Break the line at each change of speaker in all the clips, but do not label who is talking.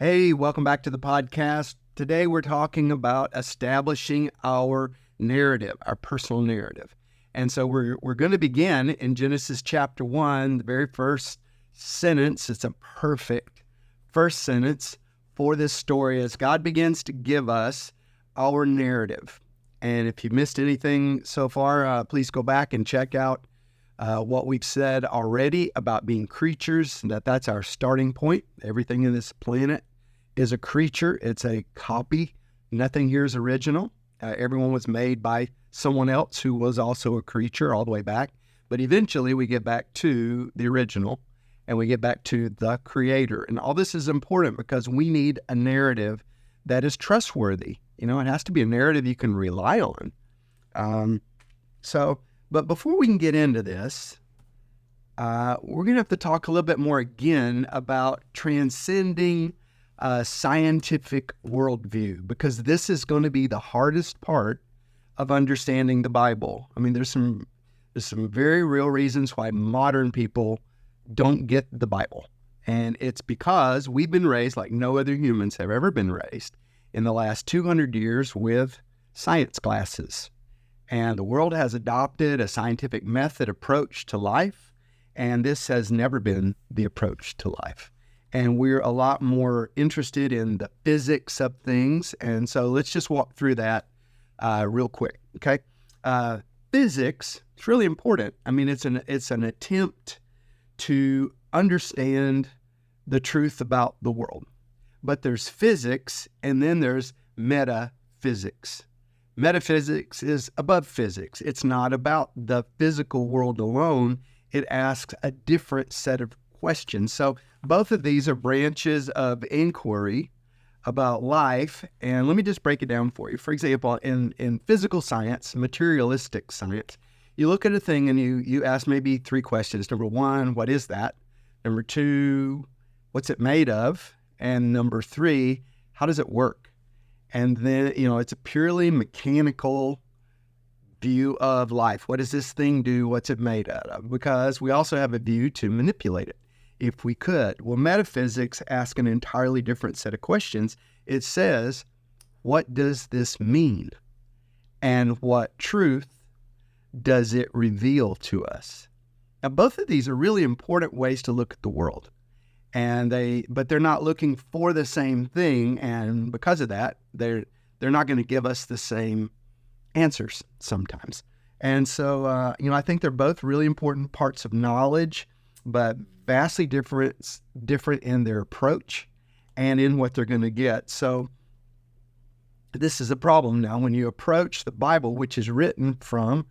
Hey, welcome back to the podcast. Today we're talking about establishing our narrative, our personal narrative. And so we're going to begin in Genesis chapter 1, the very first sentence. It's a perfect first sentence for this story as God begins to give us our narrative. And if you missed anything so far, please go back and check out what we've said already about being creatures, that's our starting point. Everything in this planet is a creature. It's a copy. Nothing here is original. Everyone was made by someone else who was also a creature all the way back. But eventually we get back to the original and we get back to the creator. And all this is important because we need a narrative that is trustworthy. It has to be a narrative you can rely on. But before we can get into this, we're going to have to talk a little bit more again about transcending scientific worldview, because this is going to be the hardest part of understanding the Bible. I mean, there's some very real reasons why modern people don't get the Bible. And it's because we've been raised like no other humans have ever been raised in the last 200 years with science classes. And the world has adopted a scientific method approach to life, and this has never been the approach to life. And we're a lot more interested in the physics of things. And so let's just walk through that real quick, okay? Physics, it's really important. I mean, it's an attempt to understand the truth about the world. But there's physics, and then there's metaphysics. Metaphysics is above physics. It's not about the physical world alone. It asks a different set of questions. So both of these are branches of inquiry about life. And let me just break it down for you. For example, in physical science, materialistic science, you look at a thing and you ask maybe three questions. Number one, what is that? Number two, what's it made of? And number three, how does it work? And then, it's a purely mechanical view of life. What does this thing do? What's it made out of? Because we also have a view to manipulate it, if we could. Well, metaphysics asks an entirely different set of questions. It says, what does this mean? And what truth does it reveal to us? Now, both of these are really important ways to look at the world. But they're not looking for the same thing, and because of that, they're not going to give us the same answers sometimes. And so, I think they're both really important parts of knowledge, but vastly different in their approach and in what they're going to get. So this is a problem now when you approach the Bible, which is written from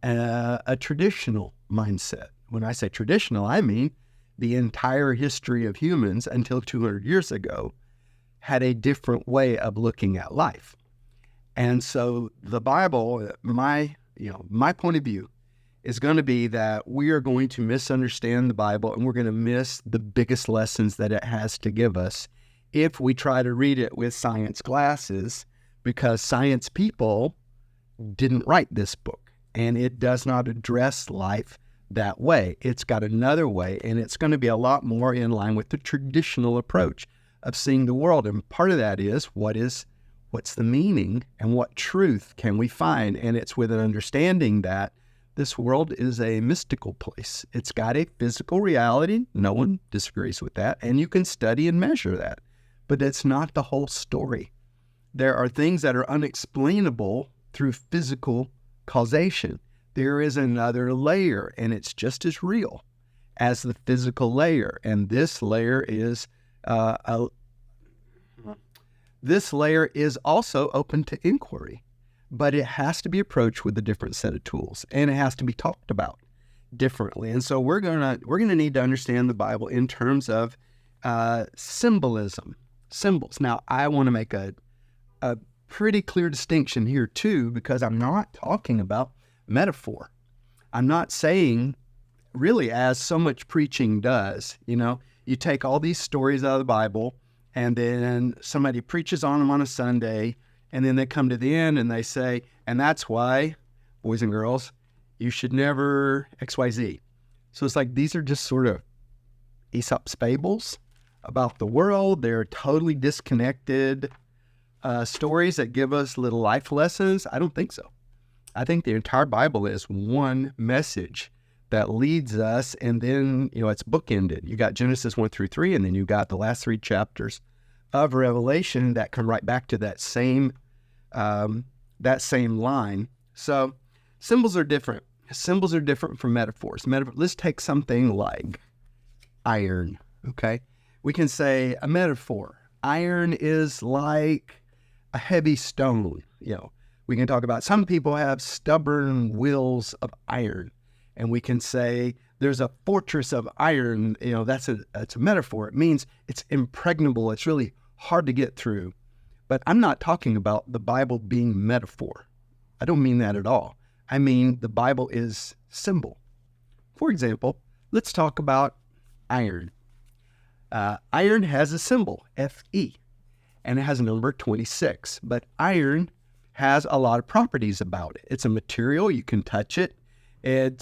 a traditional mindset. When I say traditional, I mean the entire history of humans until 200 years ago had a different way of looking at life. And so the Bible, my point of view is going to be that we are going to misunderstand the Bible, and we're going to miss the biggest lessons that it has to give us if we try to read it with science glasses, because science people didn't write this book, and it does not address life that way. It's got another way, and it's going to be a lot more in line with the traditional approach of seeing the world. And part of that is what's the meaning and what truth can we find? And it's with an understanding that this world is a mystical place. It's got a physical reality. No one disagrees with that. And you can study and measure that. But it's not the whole story. There are things that are unexplainable through physical causation. There is another layer, and it's just as real as the physical layer. And this layer is also open to inquiry, but it has to be approached with a different set of tools, and it has to be talked about differently. And so we're gonna need to understand the Bible in terms of symbolism, symbols. Now, I want to make a pretty clear distinction here too, because I'm not talking about metaphor. I'm not saying, really, as so much preaching does, you take all these stories out of the Bible and then somebody preaches on them on a Sunday, and then they come to the end and they say, and that's why, boys and girls, you should never XYZ. So it's like these are just sort of Aesop's fables about the world. They're totally disconnected stories that give us little life lessons. I don't think so. I think the entire Bible is one message that leads us, and then, it's bookended. You got Genesis 1-3, and then you got the last 3 chapters of Revelation that come right back to that same line. So symbols are different. Symbols are different from metaphors. Let's take something like iron, okay? We can say a metaphor. Iron is like a heavy stone. We can talk about some people have stubborn wills of iron, and we can say there's a fortress of iron. That's a metaphor. It means it's impregnable. It's really hard to get through. But I'm not talking about the Bible being metaphor. I don't mean that at all. I mean the Bible is symbol. For example, let's talk about iron. Iron has a symbol, Fe, and it has a number 26. But iron has a lot of properties about it. It's a material. You can touch it.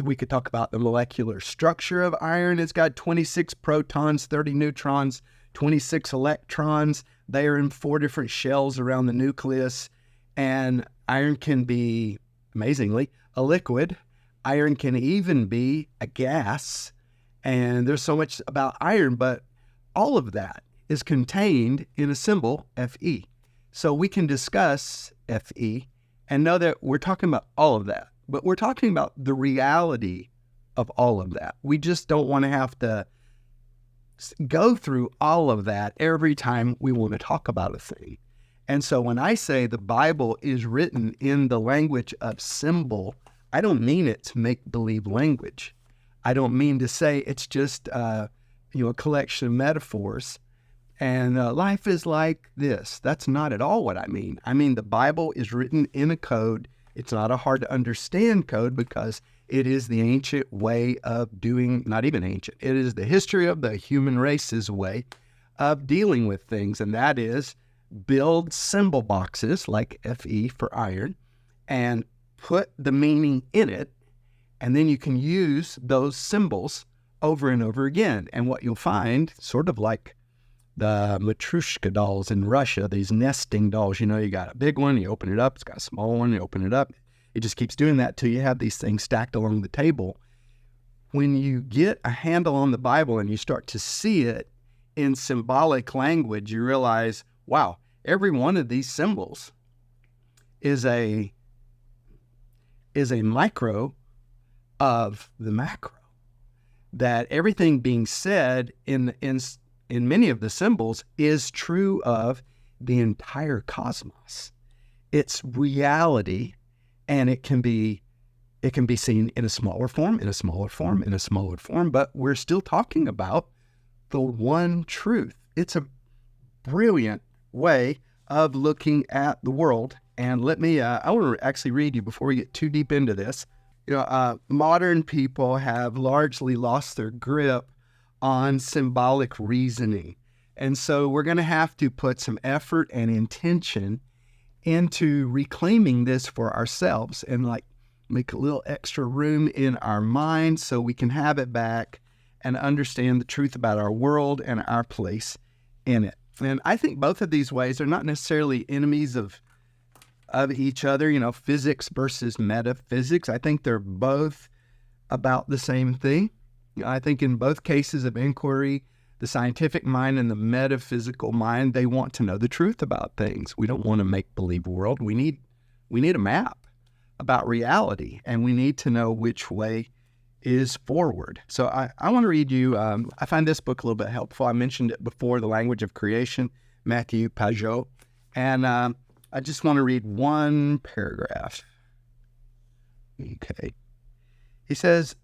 We could talk about the molecular structure of iron. It's got 26 protons, 30 neutrons, 26 electrons. They are in 4 different shells around the nucleus. And iron can be, amazingly, a liquid. Iron can even be a gas. And there's so much about iron, but all of that is contained in a symbol, Fe. So we can discuss Fe and know that we're talking about all of that, but we're talking about the reality of all of that. We just don't want to have to go through all of that every time we want to talk about a thing. And so when I say the Bible is written in the language of symbol, I don't mean it's make-believe language. I don't mean to say it's just a collection of metaphors and life is like this. That's not at all what I mean. I mean the Bible is written in a code. It's not a hard to understand code because it is the ancient way of doing, not even ancient, it is the history of the human race's way of dealing with things, and that is build symbol boxes like Fe for iron and put the meaning in it, and then you can use those symbols over and over again. And what you'll find, sort of like the Matryoshka dolls in Russia, these nesting dolls, you got a big one, you open it up, it's got a small one, you open it up. It just keeps doing that till you have these things stacked along the table. When you get a handle on the Bible and you start to see it in symbolic language, you realize, wow, every one of these symbols is a micro of the macro. That everything being said in many of the symbols is true of the entire cosmos. It's reality, and it can be seen in a smaller form, in a smaller form, in a smaller form, but we're still talking about the one truth. It's a brilliant way of looking at the world. And let me, I want to actually read you before we get too deep into this. Modern people have largely lost their grip on symbolic reasoning. And so we're going to have to put some effort and intention into reclaiming this for ourselves and make a little extra room in our mind so we can have it back and understand the truth about our world and our place in it. And I think both of these ways are not necessarily enemies of each other, physics versus metaphysics. I think they're both about the same thing. I think in both cases of inquiry, the scientific mind and the metaphysical mind, they want to know the truth about things. We don't want a make-believe world. We need a map about reality, and we need to know which way is forward. So I want to read you, I find this book a little bit helpful. I mentioned it before, The Language of Creation, Matthew Pajot. And I just want to read one paragraph. Okay. He says,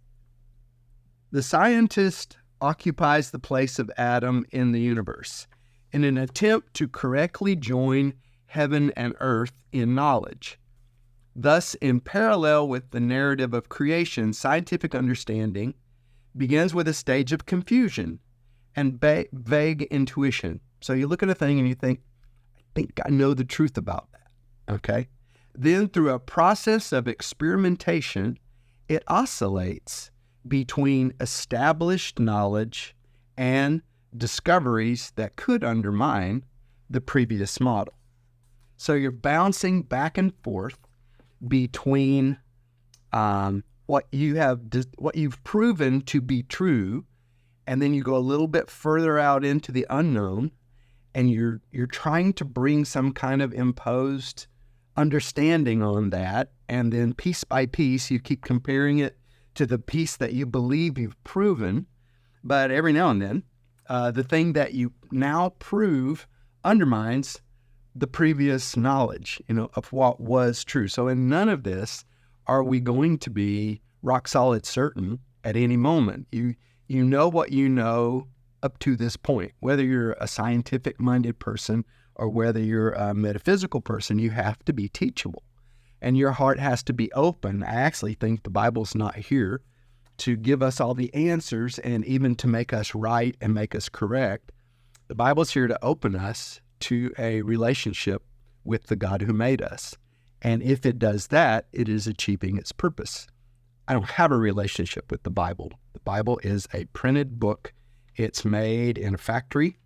the scientist occupies the place of Adam in the universe in an attempt to correctly join heaven and earth in knowledge. Thus, in parallel with the narrative of creation, scientific understanding begins with a stage of confusion and vague intuition. So you look at a thing and you think, I think I know the truth about that, okay? Then through a process of experimentation, it oscillates between established knowledge and discoveries that could undermine the previous model. So you're bouncing back and forth between what you've proven to be true, and then you go a little bit further out into the unknown, and you're trying to bring some kind of imposed understanding on that, and then piece by piece you keep comparing it to the piece that you believe you've proven. But every now and then the thing that you now prove undermines the previous knowledge, of what was true. So in none of this are we going to be rock solid certain at any moment. You know what you know up to this point. Whether you're a scientific-minded person or whether you're a metaphysical person, you have to be teachable. And your heart has to be open. I actually think the Bible's not here to give us all the answers and even to make us right and make us correct. The Bible's here to open us to a relationship with the God who made us. And if it does that, it is achieving its purpose. I don't have a relationship with the Bible. The Bible is a printed book. It's made in a factory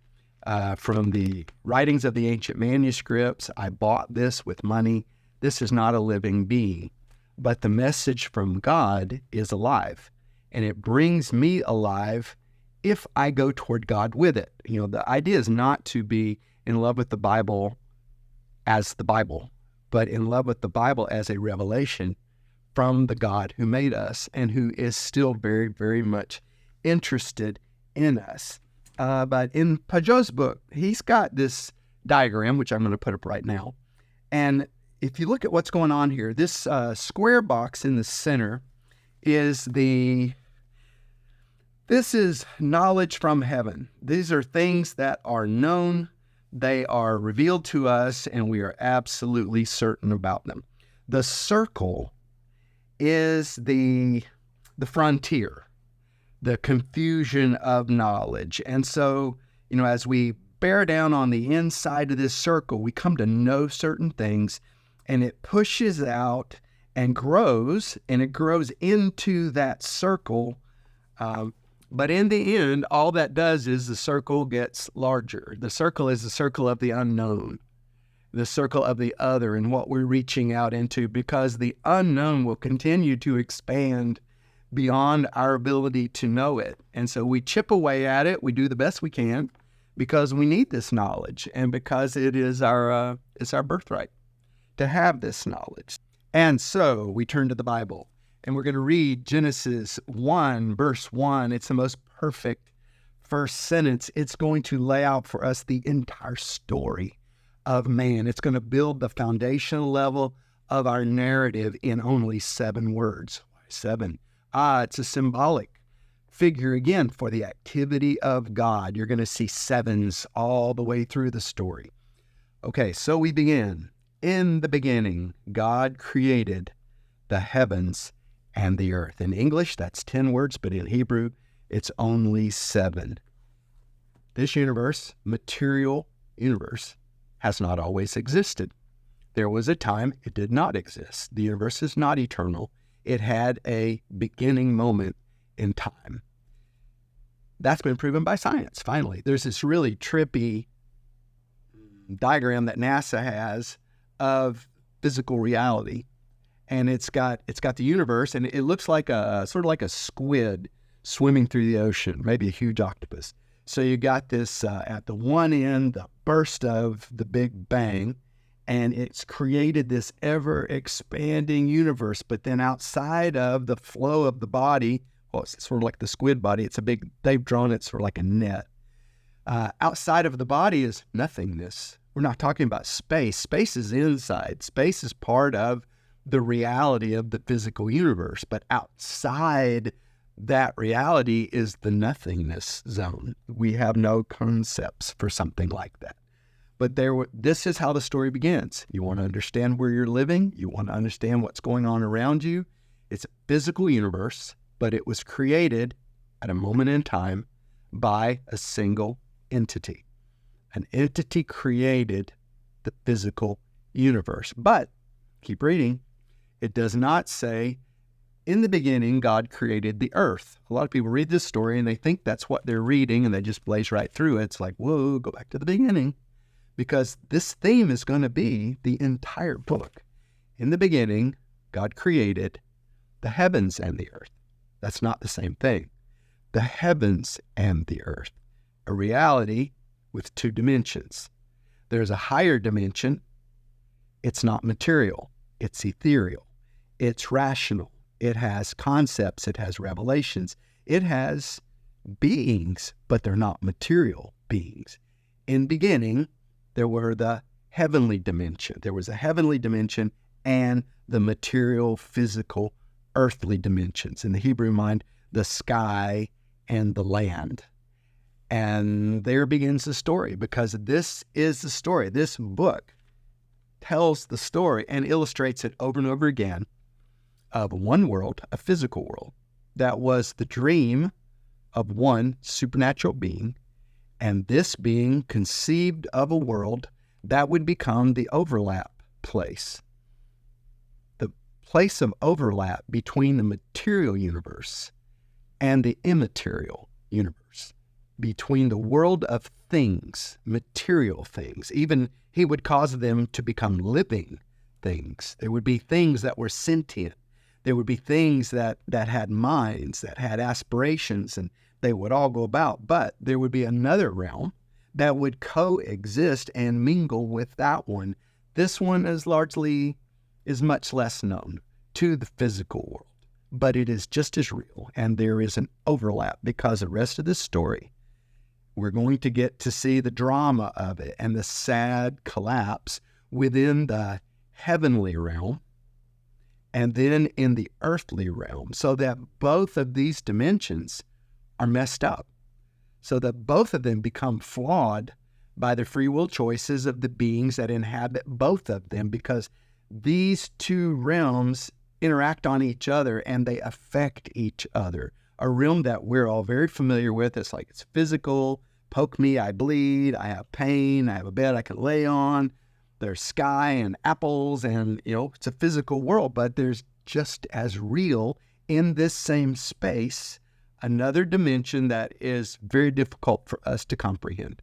from the writings of the ancient manuscripts. I bought this with money. This is not a living being. But the message from God is alive. And it brings me alive if I go toward God with it. The idea is not to be in love with the Bible as the Bible, but in love with the Bible as a revelation from the God who made us and who is still very, very much interested in us. But in Pajot's book, he's got this diagram, which I'm going to put up right now. And if you look at what's going on here, this square box in the center is this is knowledge from heaven. These are things that are known. They are revealed to us, and we are absolutely certain about them. The circle is the frontier, the confusion of knowledge. And so, as we bear down on the inside of this circle, we come to know certain things, and it pushes out and it grows into that circle. But in the end, all that does is the circle gets larger. The circle is the circle of the unknown, the circle of the other, and what we're reaching out into, because the unknown will continue to expand beyond our ability to know it. And so we chip away at it. We do the best we can because we need this knowledge, and because it is it's our birthright to have this knowledge. And so we turn to the Bible. And we're going to read Genesis 1, verse 1. It's the most perfect first sentence. It's going to lay out for us the entire story of man. It's going to build the foundational level of our narrative in only 7 words. Why 7? It's a symbolic figure, again, for the activity of God. You're going to see 7s all the way through the story. Okay, so we begin. In the beginning, God created the heavens and the earth. In English, that's 10 words, but in Hebrew, it's only 7. This universe, material universe, has not always existed. There was a time it did not exist. The universe is not eternal. It had a beginning moment in time. That's been proven by science, finally. There's this really trippy diagram that NASA has of physical reality. And it's got the universe, and it looks like sort of like a squid swimming through the ocean, maybe a huge octopus. So you got this at the one end, the burst of the Big Bang, and it's created this ever-expanding universe. But then outside of the flow of the body, well, it's sort of like the squid body. They've drawn it sort of like a net. Outside of the body is nothingness. We're not talking about space. Space is inside. Space is part of the reality of the physical universe, but outside that reality is the nothingness zone. We have no concepts for something like that. But this is how the story begins. You want to understand where you're living. You want to understand what's going on around you. It's a physical universe, but it was created at a moment in time by a single entity. An entity created the physical universe. But keep reading. It does not say In the beginning, God created the earth. A lot of people read this story and they think that's what they're reading and they just blaze right through it. It's like, whoa, go back to the beginning. Because this theme is going to be the entire book. In the beginning, God created the heavens and the earth. That's not the same thing. The heavens and the earth, a reality with two dimensions. There's a higher dimension. It's not material. It's ethereal. It's rational. It has concepts. It has revelations. It has beings, but they're not material beings. In beginning, there were the heavenly dimension. There was a heavenly dimension and the material, physical, earthly dimensions. In the Hebrew mind, the sky and the land. And there begins the story, because this is the story. This book tells the story and illustrates it over and over again of one world, a physical world, that was the dream of one supernatural being, and this being conceived of a world that would become the overlap place. The place of overlap between the material universe and the immaterial universe, between the world of things, material things. Even he would cause them to become living things. There would be things that were sentient. There would be things that had minds, that had aspirations, and they would all go about. But there would be another realm that would coexist and mingle with that one. This one is much less known to the physical world, but it is just as real, and there is an overlap, because the rest of this story, we're going to get to see the drama of it and the sad collapse within the heavenly realm and then in the earthly realm, so that both of these dimensions are messed up, so that both of them become flawed by the free will choices of the beings that inhabit both of them, because these two realms interact on each other and they affect each other. A realm that we're all very familiar with. It's like it's physical. Poke me, I bleed. I have pain. I have a bed I can lay on. There's sky and apples, and it's a physical world, but there's just as real in this same space another dimension that is very difficult for us to comprehend.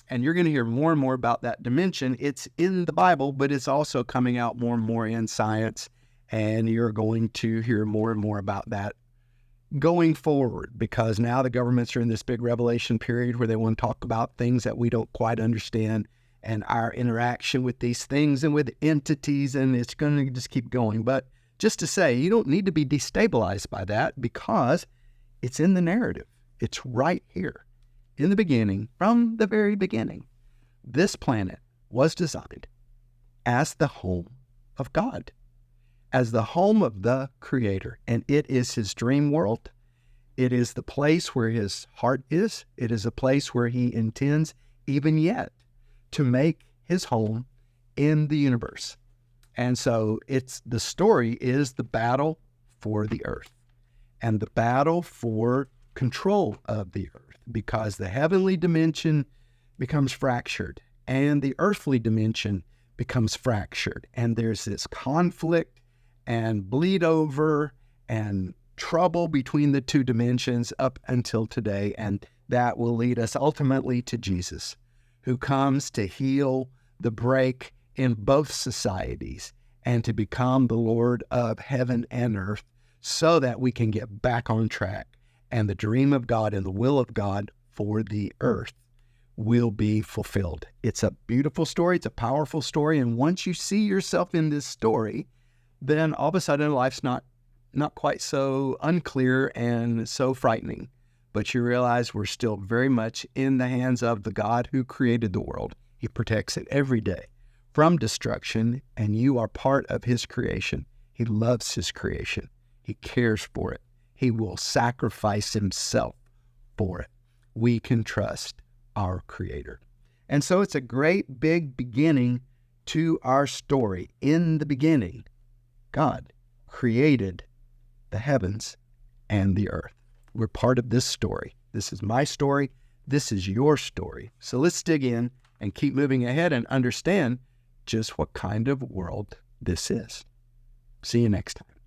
And you're going to hear more and more about that dimension. It's in the Bible, but it's also coming out more and more in science, and you're going to hear more and more about that going forward, because now the governments are in this big revelation period where they want to talk about things that we don't quite understand and our interaction with these things and with entities, and it's going to just keep going. But just to say, you don't need to be destabilized by that, because it's in the narrative. It's right here. In the beginning, from the very beginning, this planet was designed as the home of God, as the home of the Creator, and it is his dream world. It is the place where his heart is. It is a place where he intends, even yet, to make his home in the universe. And so the story is the battle for the earth and the battle for control of the earth, because the heavenly dimension becomes fractured and the earthly dimension becomes fractured. And there's this conflict and bleed over and trouble between the two dimensions up until today. And that will lead us ultimately to Jesus, who comes to heal the break in both societies and to become the Lord of heaven and earth, so that we can get back on track and the dream of God and the will of God for the earth will be fulfilled. It's a beautiful story. It's a powerful story. And once you see yourself in this story, then all of a sudden life's not quite so unclear and so frightening. But you realize we're still very much in the hands of the God who created the world. He protects it every day from destruction, and you are part of his creation. He loves his creation. He cares for it. He will sacrifice himself for it. We can trust our Creator. And so it's a great big beginning to our story. In the beginning, God created the heavens and the earth. We're part of this story. This is my story. This is your story. So let's dig in and keep moving ahead and understand just what kind of world this is. See you next time.